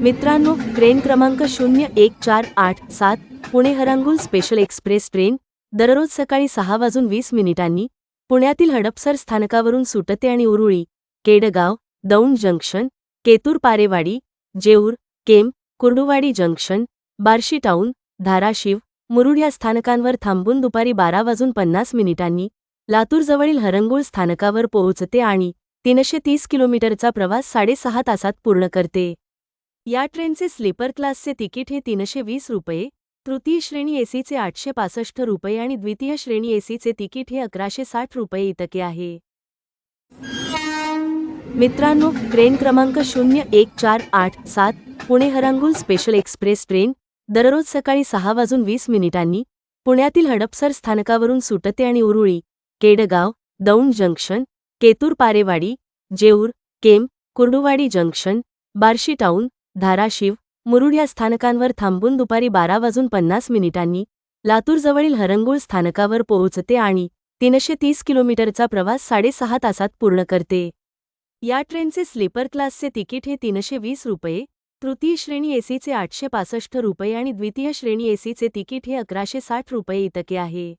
मित्रांनो, ट्रेन क्रमांक 01487 Pune Harangul special express train दररोज सकाळी 6:20 पुण्यातील हडपसर स्थानकावरून सुटते आणि उरुळी, केडगाव, दौंड जंक्शन, केतूर पारेवाडी, जेऊर, केम, कुर्डुवाडी जंक्शन, बार्शी टाउन, धाराशिव, मुरुड या स्थानकांवर थांबून दुपारी 12:50 लातूरजवळील हरंगुळ स्थानकावर पोहोचते आणि 330 किलोमीटरचा प्रवास 6.5 तासात पूर्ण करते. या ट्रेनचे स्लीपर क्लासचे तिकीट हे 320 रुपये, तृतीय श्रेणी एसीचे 865 रुपये आणि द्वितीय श्रेणी एसीचे तिकीट हे 1160 रुपये इतके आहे. मित्रांनो, ट्रेन क्रमांक 01487 Pune Harangul special express train दररोज सकाळी 6:20 पुण्यातील हडपसर स्थानकावरून सुटते आणि उरुळी, केडगाव, दौंड जंक्शन, केतूर पारेवाडी, जेऊर, केम, कुर्डुवाडी जंक्शन, बार्शी टाउन, धाराशिव, मुरुड या स्थानकांवर थांबून दुपारी 12:50 लातूरजवळील हरंगुळ स्थानकावर पोहोचते आणि 330 किलोमीटरचा प्रवास 6.5 तासात पूर्ण करते. या ट्रेनचे स्लीपर क्लासचे तिकीट हे 320 रुपये, तृतीय श्रेणी एसीचे 865 रुपये आणि द्वितीय श्रेणी एसीचे तिकीट हे 1160 रुपये इतके आहे.